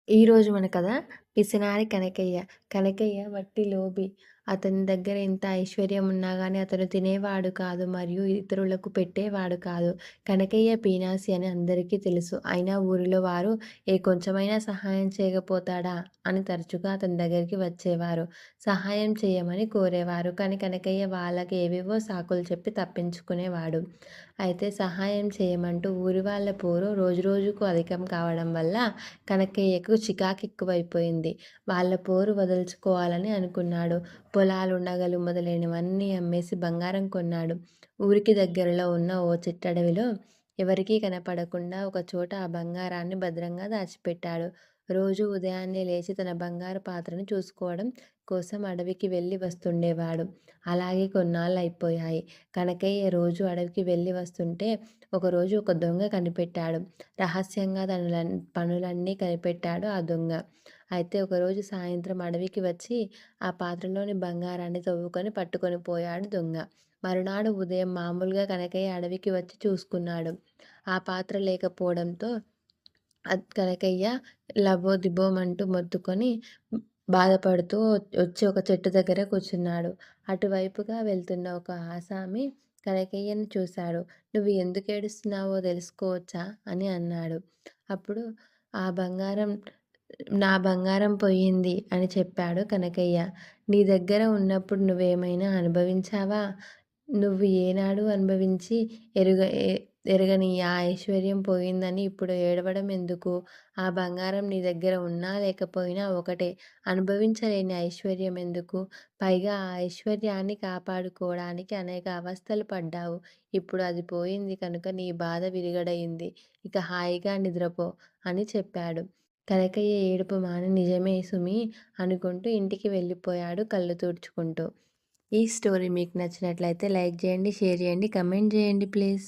ఈరోజు మన కథ పిసినారి కనకయ్య. కనకయ్య వట్టి లోభి. అతని దగ్గర ఎంత ఐశ్వర్యం ఉన్నా గానీ అతను తినేవాడు కాదు మరియు ఇతరులకు పెట్టేవాడు కాదు. కనకయ్య పీనాసి అని అందరికీ తెలుసు. అయినా ఊరిలో వారు ఏ కొంచెమైనా సహాయం చేయకపోతాడా అని తరచుగా అతని దగ్గరికి వచ్చేవారు. సహాయం చేయమని కోరేవారు. కానీ కనకయ్య వాళ్ళకి ఏవేవో సాకులు చెప్పి తప్పించుకునేవాడు. అయితే సహాయం చేయమంటూ ఊరి వాళ్ళ పోరు రోజురోజుకు అధికం కావడం వల్ల కనకయ్యకు చికాకెక్కువైపోయింది. వాళ్ళ పోరు వదుల్చుకోవాలని అనుకున్నాడు. పొలాలు, నగలు మొదలైనవన్నీ అమ్మేసి బంగారం కొన్నాడు. ఊరికి దగ్గరలో ఉన్న ఓ చిట్టడవిలో ఎవరికీ కనపడకుండా ఒకచోట ఆ బంగారాన్ని భద్రంగా దాచిపెట్టాడు. రోజూ ఉదయాన్నే లేచి తన బంగారు పాత్రను చూసుకోవడం కోసం అడవికి వెళ్ళి వస్తుండేవాడు. అలాగే కొన్నాళ్ళయిపోయాయి. కనకయ్య రోజూ అడవికి వెళ్ళి వస్తుంటే ఒకరోజు ఒక దొంగ కనిపెట్టాడు. రహస్యంగా తన పనులన్నీ కనిపెట్టాడు ఆ దొంగ. అయితే ఒకరోజు సాయంత్రం అడవికి వచ్చి ఆ పాత్రలోని బంగారాన్ని తవ్వుకొని పట్టుకొని పోయాడు దొంగ. మరునాడు ఉదయం మామూలుగా కనకయ్య అడవికి వచ్చి చూసుకున్నాడు. ఆ పాత్ర లేకపోవడంతో కనకయ్య లబోదిబోమంటూ మొత్తుకొని బాధపడుతూ వచ్చి ఒక చెట్టు దగ్గర కూర్చున్నాడు. అటువైపుగా వెళ్తున్న ఒక ఆసామి కనకయ్యను చూశాడు. "నువ్వు ఎందుకు ఏడుస్తున్నావో తెలుసుకోవచ్చా" అని అన్నాడు. అప్పుడు "ఆ బంగారం నా బంగారం పోయింది" అని చెప్పాడు కనకయ్య. "నీ దగ్గర ఉన్నప్పుడు నువ్వేమైనా అనుభవించావా? నువ్వు ఏనాడు అనుభవించి ఎరుగ ఎ ఎరగని ఆ ఐశ్వర్యం పోయిందని ఇప్పుడు ఏడవడం ఎందుకు? ఆ బంగారం నీ దగ్గర ఉన్నా లేకపోయినా ఒకటే. అనుభవించలేని ఐశ్వర్యం ఎందుకు? పైగా ఆ ఐశ్వర్యాన్ని కాపాడుకోవడానికి అనేక అవస్థలు పడ్డావు. ఇప్పుడు అది పోయింది కనుక నీ బాధ విరిగడయింది. ఇక హాయిగా నిద్రపో" అని చెప్పాడు. కనకయ్య ఏడుపు మాని నిజమే సుమీ అనుకుంటూ ఇంటికి వెళ్ళిపోయాడు కళ్ళు తుడుచుకుంటూ. ఈ స్టోరీ మీకు నచ్చినట్లయితే లైక్ చేయండి, షేర్ చేయండి, కమెంట్ చేయండి ప్లీజ్.